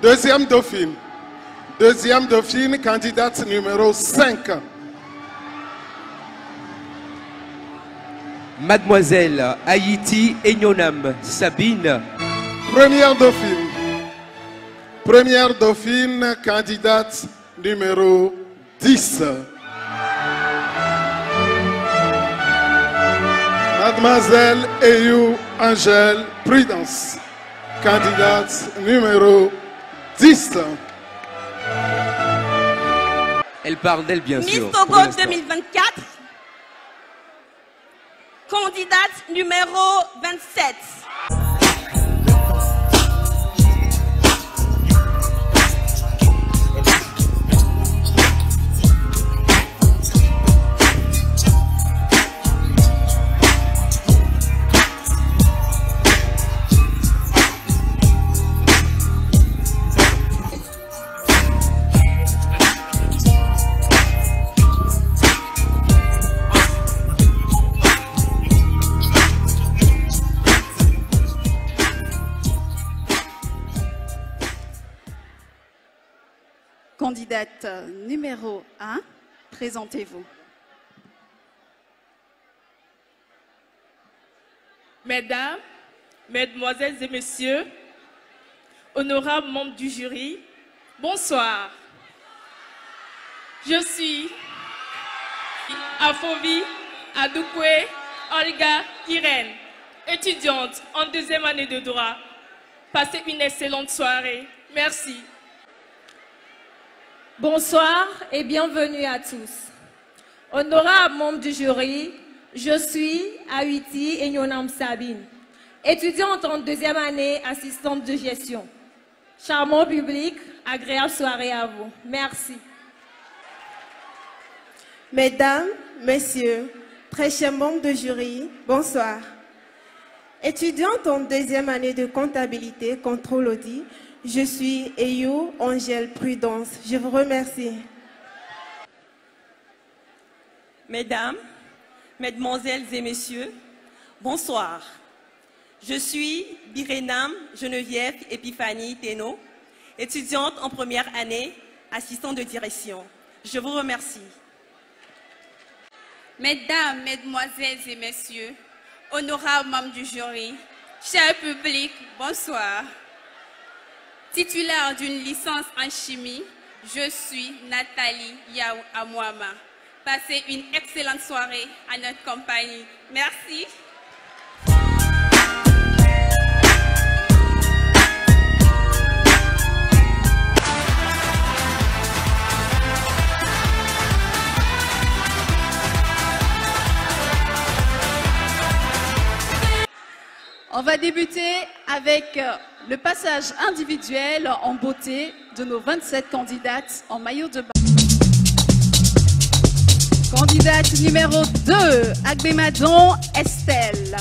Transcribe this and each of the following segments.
Deuxième dauphine. Deuxième dauphine, candidate numéro 5. Mademoiselle Haïti Enyonam Sabine. Première dauphine. Première dauphine, candidate numéro 10. Mademoiselle Eyou Angèle Prudence, candidate numéro 10. Elle parle d'elle, bien sûr. Miss Togo 2024, candidate numéro 27. Candidate numéro 1, présentez-vous. Mesdames, Mesdemoiselles et Messieurs, honorables membres du jury, bonsoir. Je suis Afovi Adoukwe Olga Irène, étudiante en deuxième année de droit. Passez une excellente soirée. Merci. Bonsoir et bienvenue à tous. Honorables membres du jury, je suis Haïti Enyonam Sabine, étudiante en deuxième année, assistante de gestion. Charmant public, agréable soirée à vous. Merci. Mesdames, Messieurs, très chers membres de jury, bonsoir. Étudiante en deuxième année de comptabilité, contrôle audit, je suis Eyou Angèle Prudence. Je vous remercie. Mesdames, Mesdemoiselles et Messieurs, bonsoir. Je suis Birénam Geneviève Epiphanie Teno, étudiante en première année, assistante de direction. Je vous remercie. Mesdames, Mesdemoiselles et Messieurs, honorables membres du jury, cher public, bonsoir. Titulaire d'une licence en chimie, je suis Nathalie Yaou Amouama. Passez une excellente soirée à notre compagnie. Merci. On va débuter avec le passage individuel en beauté de nos 27 candidates en maillot de bain. Candidate numéro 2, Agbemadon Estelle.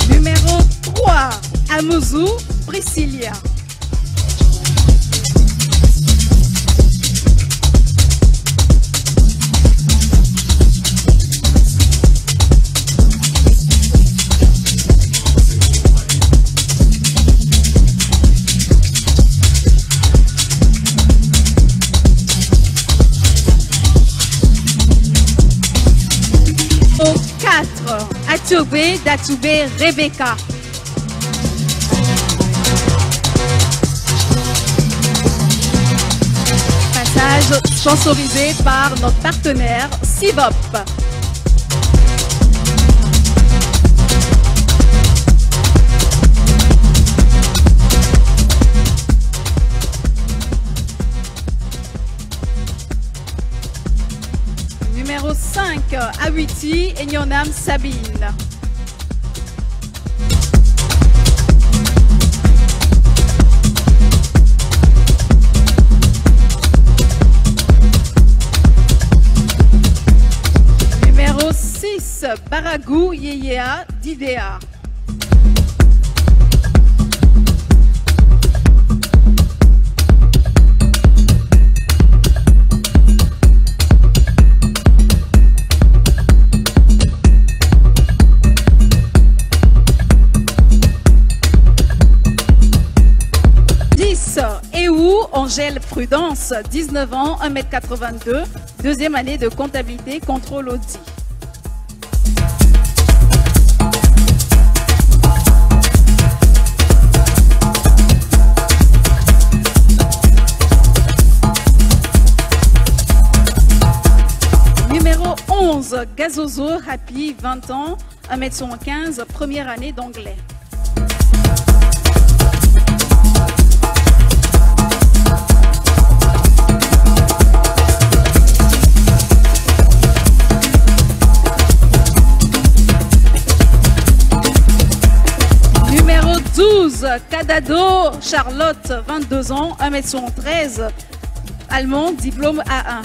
Numéro 3, Amouzou Priscilla. Au 4, Atoubé Datoubé Rebecca. Passage sponsorisé par notre partenaire Sivop. Numéro 5, Awiti Enyonam Sabine. Numéro 6, Baragou Yeyea d'IDEA. Angèle Prudence, 19 ans, 1m82, deuxième année de comptabilité, contrôle audit. Numéro 11, Gazozo Happy, 20 ans, 1m75, première année d'anglais. Cadado Charlotte, 22 ans, 1m73, allemand, diplôme A1.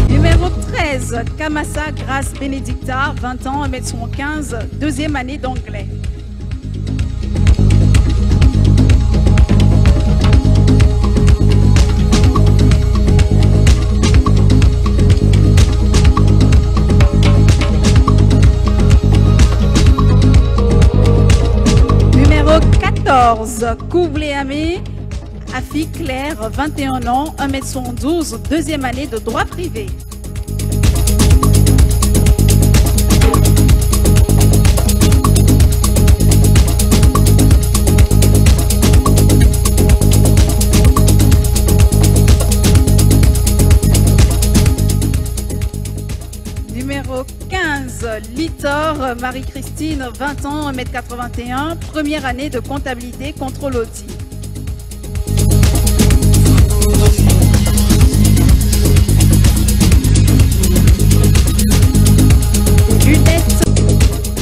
Numéro 13, Kamasa Grace Benedicta, 20 ans, 1m75, deuxième année d'anglais. Koubléamé Afi Claire, 21 ans, 1m112, deuxième année de droit privé. Numéro 15, Litor Marie-Christine, 20 ans, 1m81, première année de comptabilité, contrôle audit. Lunettes.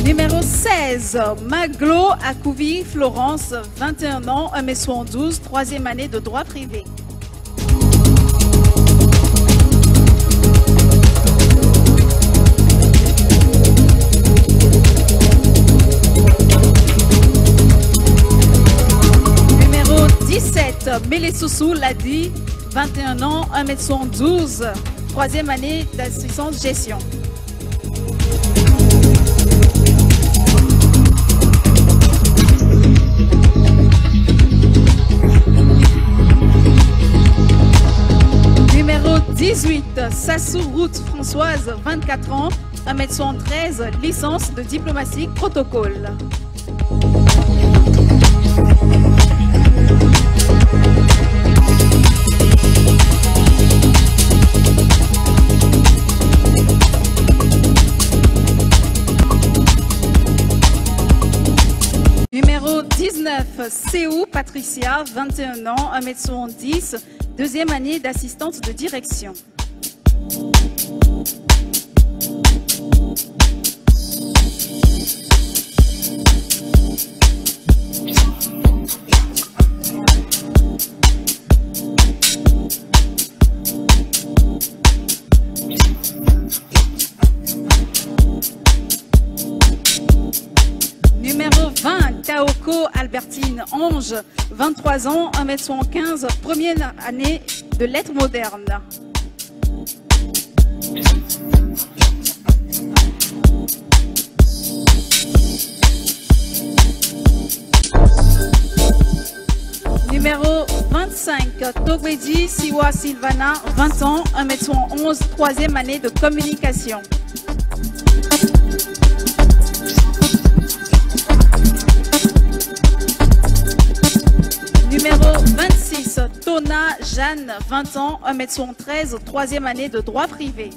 Numéro 16, Maglo Akouvi Florence, 21 ans, 1m72, troisième année de droit privé. Mélessoussou Ladi, 21 ans, 1m112, troisième année d'assistance gestion. Numéro 18, Sassou Route Françoise, 24 ans, 1m113, licence de diplomatie protocole. Numéro 19, Séou Patricia, 21 ans, 1m70, deuxième année d'assistante de direction. Numéro 20, Taoko Albertine Ange, 23 ans, 1m75, première année de lettres modernes. Numéro 25, Togwedi Siwa Silvana, 20 ans, 1m11, troisième année de communication. Numéro 26, Tona Jeanne, 20 ans, 1m13, troisième année de droit privé.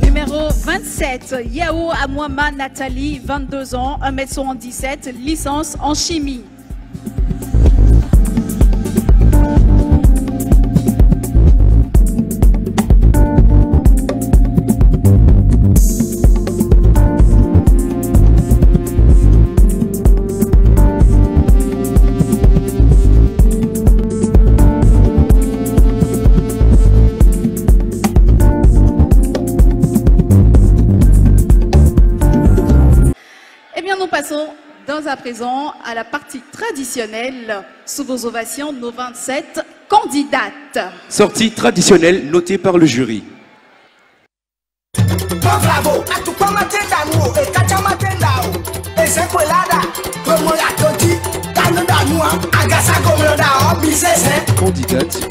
Numéro 27, Yao Amouama Nathalie, 22 ans, 1m17, licence en chimie. présent à la partie traditionnelle, sous vos ovations, nos 27 candidates. Sortie traditionnelle notée par le jury. Bravo, Candidate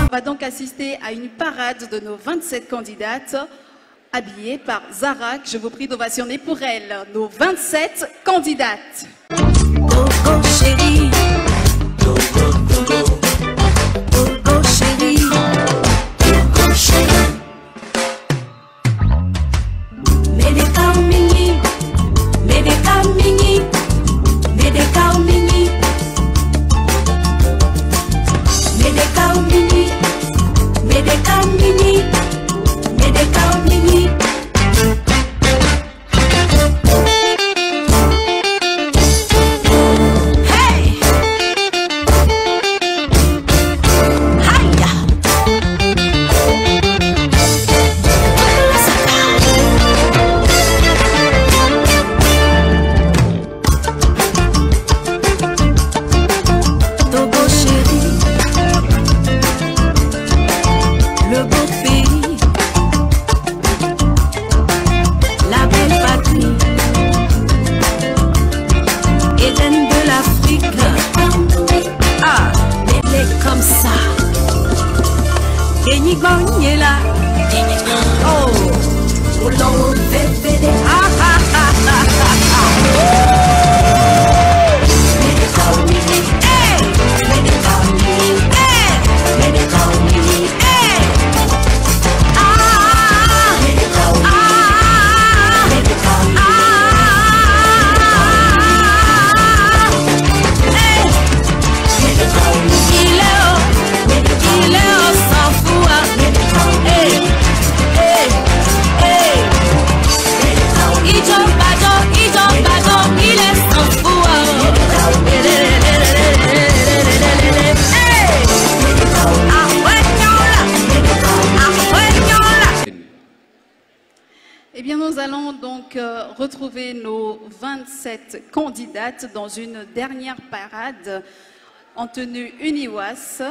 On va donc assister à une parade de nos 27 candidates habillées par Zara. Je vous prie d'ovationner pour elles nos 27 candidates. Togo chérie, Togo, Togo, Togo chérie, Togo chérie. Medeka mingi, Medeka mingi, Medeka mingi, Medeka mingi, Medeka mingi, Medeka mingi. Eh bien, nous allons donc retrouver nos 27 candidates dans une dernière parade en tenue uniwas.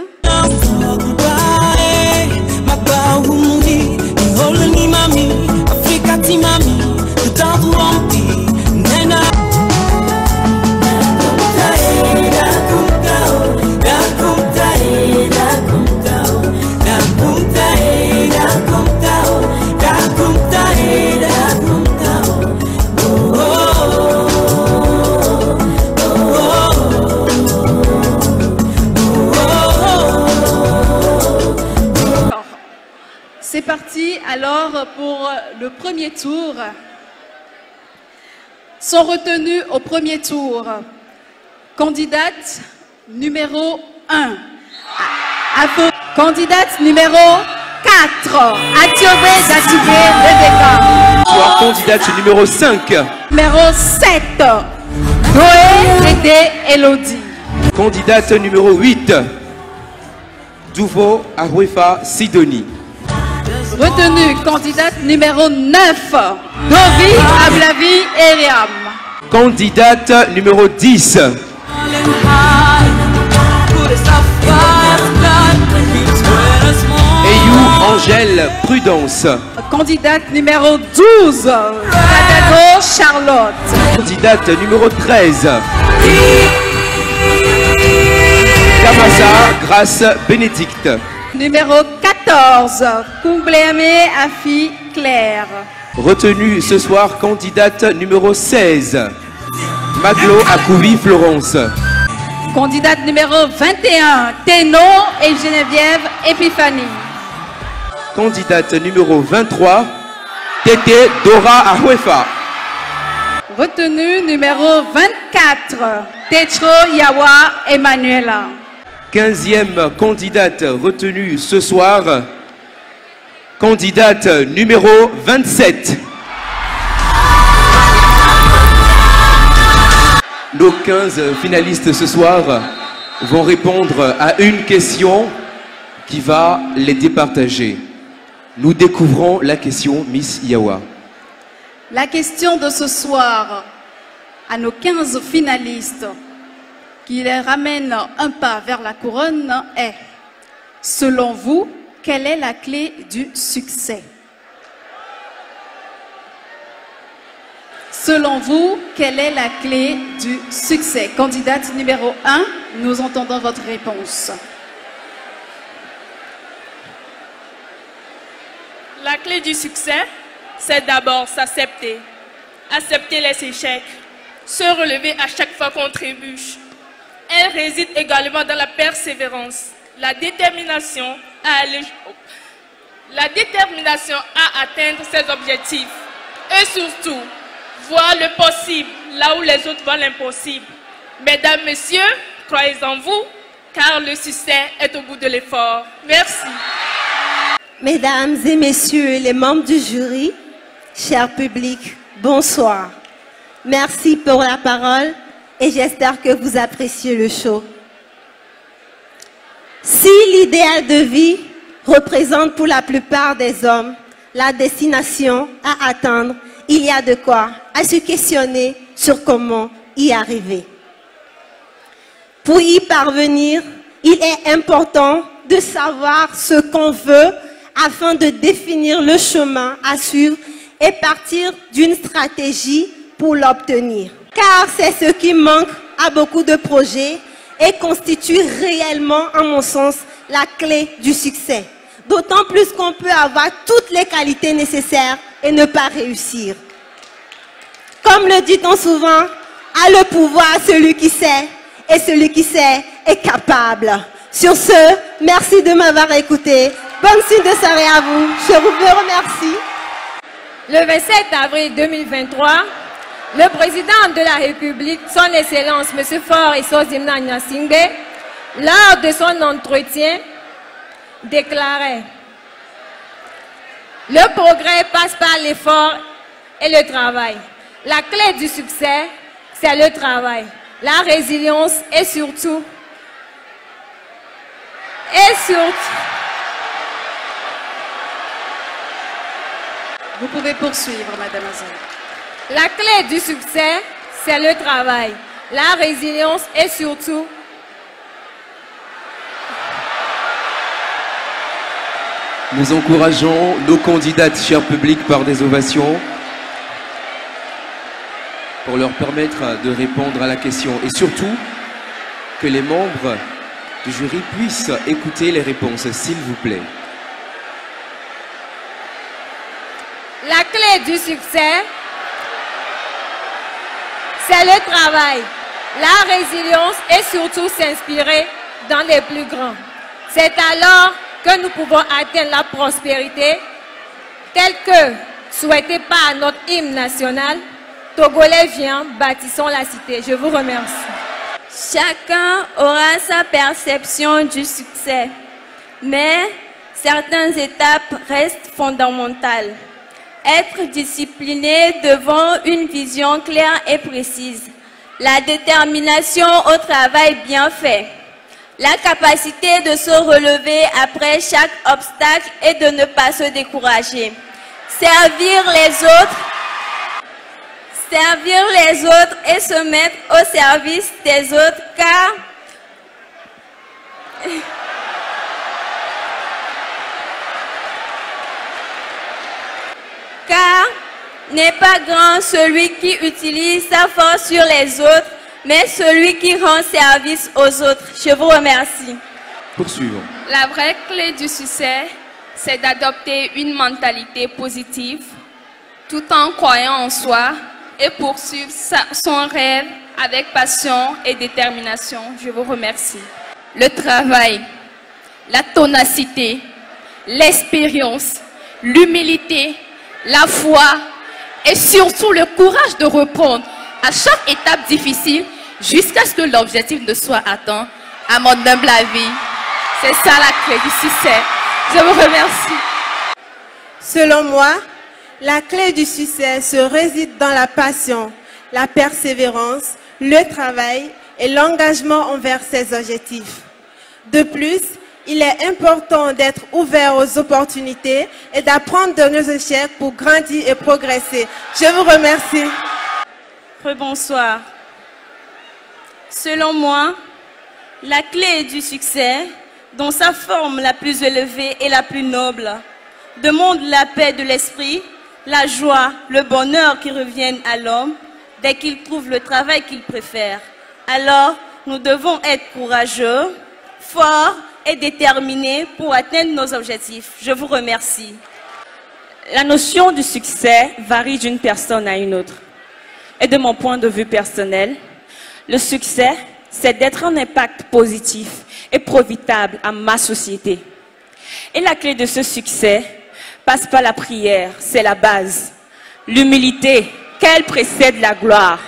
C'est parti alors pour le premier tour. Sont retenus au premier tour. Candidate numéro 1. Candidate numéro 4. Athiobé Datibé Rebecca. Soit candidate numéro 5. Numéro 7. Noé Dédé Elodie. Candidate numéro 8, Douvo Arouefa Sidonie. Retenue candidate numéro 9, Dovi Ablavi Eriam. Candidate numéro 10, Eyou Angèle Prudence. Candidate numéro 12, Kadado Charlotte. Candidate numéro 13, Kamasa Grâce Bénédicte. Numéro 14, Koubléamé Afi Claire. Retenue ce soir, candidate numéro 16, Maglo Akouvi Florence. Candidate numéro 21, Téno et Geneviève Epiphanie. Candidate numéro 23, Tété Dora Arouefa. Retenue numéro 24, Tetro Yawa Emmanuela. 15e candidate retenue ce soir, candidate numéro 27. Nos 15 finalistes ce soir vont répondre à une question qui va les départager. Nous découvrons la question Miss Yawa. La question de ce soir à nos 15 finalistes qui les ramène un pas vers la couronne est: selon vous, quelle est la clé du succès? Selon vous, quelle est la clé du succès? Candidate numéro 1, nous entendons votre réponse. La clé du succès, c'est d'abord s'accepter. Accepter les échecs. Se relever à chaque fois qu'on trébuche. Elle réside également dans la persévérance, la détermination à atteindre ses objectifs. Et surtout, voir le possible là où les autres voient l'impossible. Mesdames, messieurs, croyez en vous, car le succès est au bout de l'effort. Merci. Mesdames et messieurs les membres du jury, cher public, bonsoir. Merci pour la parole et j'espère que vous appréciez le show. Si l'idéal de vie représente pour la plupart des hommes la destination à atteindre, il y a de quoi à se questionner sur comment y arriver. Pour y parvenir, il est important de savoir ce qu'on veut afin de définir le chemin à suivre et partir d'une stratégie pour l'obtenir. Car c'est ce qui manque à beaucoup de projets et constitue réellement, à mon sens, la clé du succès. D'autant plus qu'on peut avoir toutes les qualités nécessaires et ne pas réussir. Comme le dit-on souvent, a le pouvoir celui qui sait, et celui qui sait est capable. Sur ce, merci de m'avoir écouté. Bonne suite de soirée à vous. Je vous remercie. Le 27 avril 2023, le président de la République, son Excellence, M. Faure Essozimna Nyasingbe, lors de son entretien, déclarait: le progrès passe par l'effort et le travail. La clé du succès, c'est le travail, la résilience et surtout, Vous pouvez poursuivre, mademoiselle. La clé du succès, c'est le travail, la résilience et surtout, Nous encourageons nos candidates, cher public, par des ovations pour leur permettre de répondre à la question et surtout que les membres du jury puissent écouter les réponses, s'il vous plaît. la clé du succès, c'est le travail, la résilience et surtout s'inspirer dans les plus grands. C'est alors que nous pouvons atteindre la prospérité telle que souhaitée par notre hymne national. Togolais vient, bâtissons la cité. Je vous remercie. Chacun aura sa perception du succès, mais certaines étapes restent fondamentales. Être discipliné devant une vision claire et précise. la détermination au travail bien fait, la capacité de se relever après chaque obstacle et de ne pas se décourager, servir les autres et se mettre au service des autres, car n'est pas grand celui qui utilise sa force sur les autres, mais celui qui rend service aux autres. Je vous remercie. Poursuivons. La vraie clé du succès, c'est d'adopter une mentalité positive, tout en croyant en soi et poursuivre son rêve avec passion et détermination. Je vous remercie. Le travail, la ténacité, l'expérience, l'humilité, la foi et surtout le courage de reprendre à chaque étape difficile jusqu'à ce que l'objectif ne soit atteint. À mon humble avis, c'est ça la clé du succès. Je vous remercie. Selon moi, la clé du succès se réside dans la passion, la persévérance, le travail et l'engagement envers ses objectifs. De plus, il est important d'être ouvert aux opportunités et d'apprendre de nos échecs pour grandir et progresser. Je vous remercie. Rebonsoir. Selon moi, la clé du succès, dans sa forme la plus élevée et la plus noble, demande la paix de l'esprit, la joie, le bonheur qui reviennent à l'homme dès qu'il trouve le travail qu'il préfère. Alors, nous devons être courageux, forts et déterminés pour atteindre nos objectifs. Je vous remercie. La notion du succès varie d'une personne à une autre. Et de mon point de vue personnel, le succès, c'est d'être un impact positif et profitable à ma société. Et la clé de ce succès passe par la prière, c'est la base. L'humilité, qu'elle précède la gloire.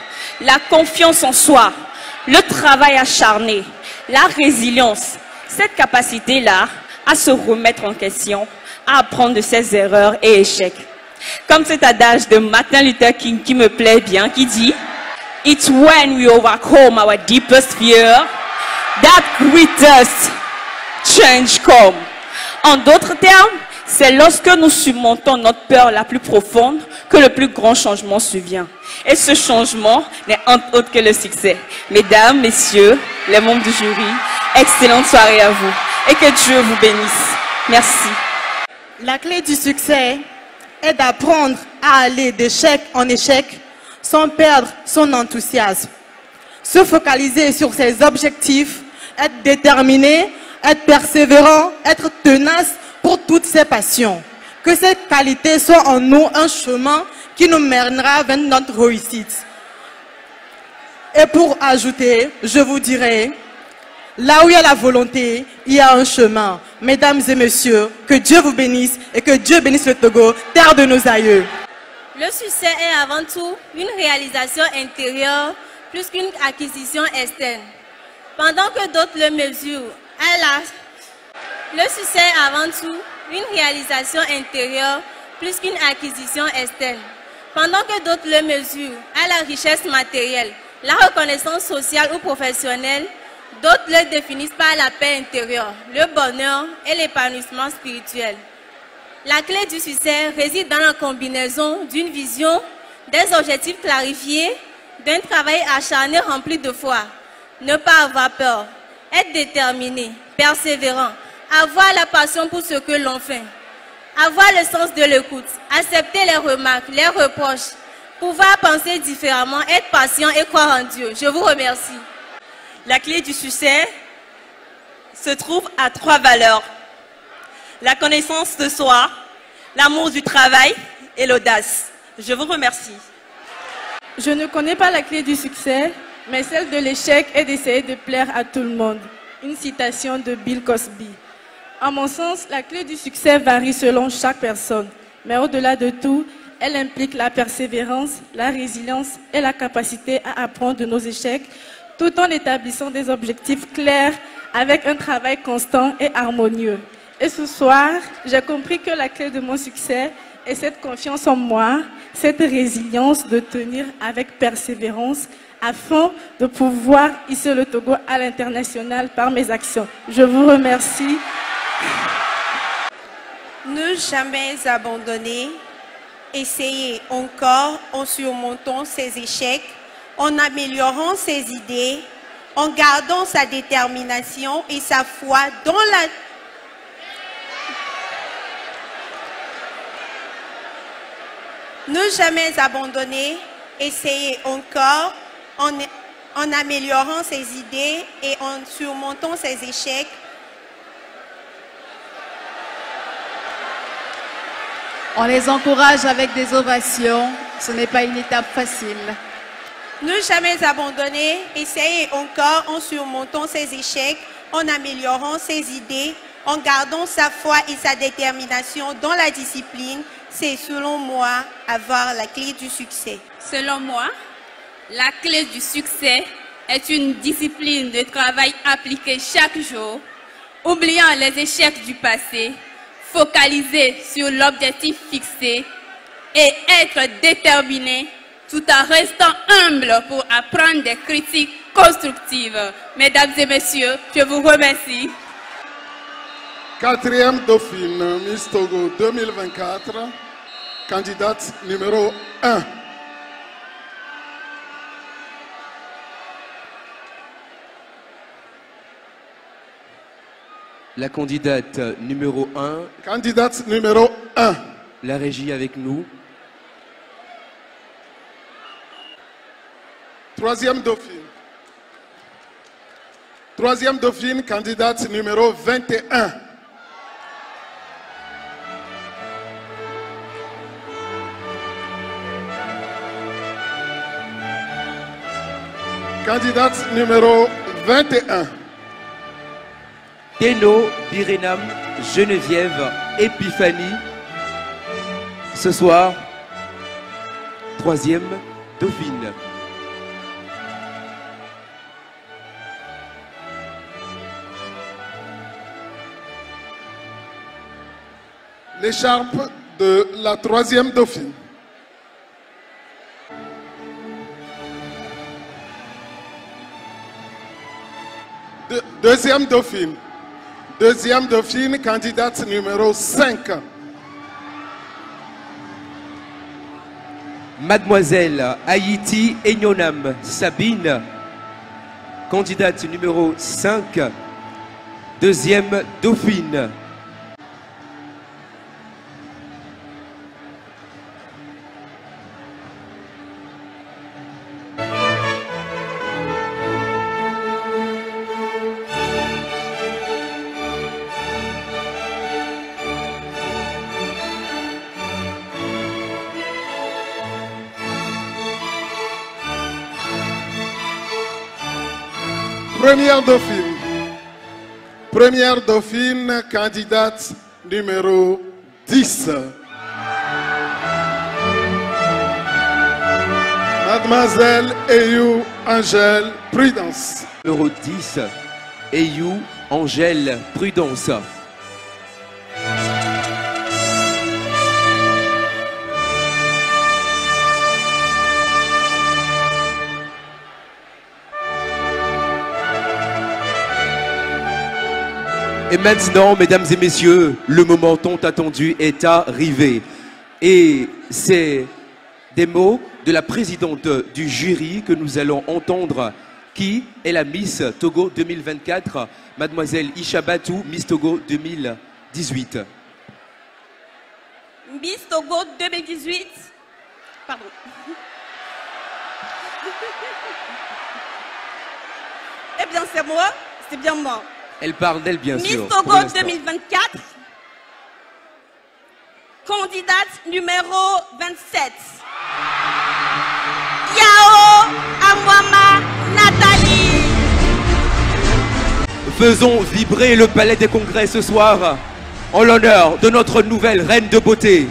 La confiance en soi, le travail acharné, la résilience. Cette capacité-là à se remettre en question, à apprendre de ses erreurs et échecs. Comme cet adage de Martin Luther King qui me plaît bien, qui dit « It's when we overcome our deepest fear that greatest change comes ». En d'autres termes, c'est lorsque nous surmontons notre peur la plus profonde que le plus grand changement survient. Et ce changement n'est autre que le succès. Mesdames, messieurs, les membres du jury, excellente soirée à vous et que Dieu vous bénisse. Merci. La clé du succès est d'apprendre à aller d'échec en échec sans perdre son enthousiasme. Se focaliser sur ses objectifs, être déterminé, être persévérant, être tenace pour toutes ses passions. Que ces qualités soient en nous un chemin qui nous mènera vers notre réussite. Et pour ajouter, je vous dirai, là où il y a la volonté, il y a un chemin. Mesdames et messieurs, que Dieu vous bénisse et que Dieu bénisse le Togo, terre de nos aïeux. Le succès est avant tout une réalisation intérieure plus qu'une acquisition externe. Pendant que d'autres le mesurent le succès est avant tout une réalisation intérieure plus qu'une acquisition externe. Pendant que d'autres le mesurent à la richesse matérielle, la reconnaissance sociale ou professionnelle, d'autres le définissent par la paix intérieure, le bonheur et l'épanouissement spirituel. La clé du succès réside dans la combinaison d'une vision, des objectifs clarifiés, d'un travail acharné rempli de foi. Ne pas avoir peur, être déterminé, persévérant, avoir la passion pour ce que l'on fait, avoir le sens de l'écoute, accepter les remarques, les reproches, pouvoir penser différemment, être patient et croire en Dieu. Je vous remercie. La clé du succès se trouve à 3 valeurs. La connaissance de soi, l'amour du travail et l'audace. Je vous remercie. Je ne connais pas la clé du succès, mais celle de l'échec est d'essayer de plaire à tout le monde. Une citation de Bill Cosby. À mon sens, la clé du succès varie selon chaque personne, mais au-delà de tout, elle implique la persévérance, la résilience et la capacité à apprendre de nos échecs, tout en établissant des objectifs clairs avec un travail constant et harmonieux. Et ce soir, j'ai compris que la clé de mon succès est cette confiance en moi, cette résilience de tenir avec persévérance afin de pouvoir hisser le Togo à l'international par mes actions. Je vous remercie. Ne jamais abandonner, essayer encore en surmontant ses échecs, en améliorant ses idées, en gardant sa détermination et sa foi dans la... Ne jamais abandonner, essayer encore en améliorant ses idées et en surmontant ses échecs. On les encourage avec des ovations. Ce n'est pas une étape facile. Ne jamais abandonner, essayer encore en surmontant ses échecs, en améliorant ses idées, en gardant sa foi et sa détermination dans la discipline. C'est selon moi avoir la clé du succès. Selon moi, la clé du succès est une discipline de travail appliquée chaque jour, oubliant les échecs du passé, focaliser sur l'objectif fixé et être déterminé tout en restant humble pour apprendre des critiques constructives. Mesdames et messieurs, je vous remercie. 4e Dauphine, Miss Togo 2024, candidate numéro 1. La candidate numéro 1. Candidate numéro 1. La régie avec nous. 3e Dauphine. 3e Dauphine, candidate numéro 21. Candidate numéro 21. Teno Birenam Geneviève Epiphanie. Ce soir, 3e Dauphine. L'écharpe de la 3e Dauphine. Deuxième Dauphine. Deuxième Dauphine, candidate numéro 5. Mademoiselle Haïti Enyonam Sabine, candidate numéro 5, deuxième Dauphine. Première Dauphine. Première Dauphine, candidate numéro 10. Mademoiselle Eyou Angèle Prudence. Numéro 10, Eyou Angèle Prudence. Et maintenant, mesdames et messieurs, le moment tant attendu est arrivé. Et c'est des mots de la présidente du jury que nous allons entendre, qui est la Miss Togo 2024, Mademoiselle Isha Batou, Miss Togo 2018. Miss Togo 2018. Pardon. Eh bien, c'est moi. C'est bien moi. Elle parle d'elle, bien sûr. Miss Togo 2024, candidate numéro 27. Yao Amwama Nathalie. Faisons vibrer le palais des congrès ce soir en l'honneur de notre nouvelle reine de beauté,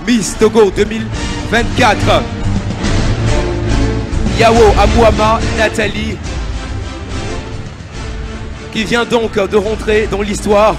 Miss Togo 2024. Yao Amwama Nathalie, qui vient donc de rentrer dans l'histoire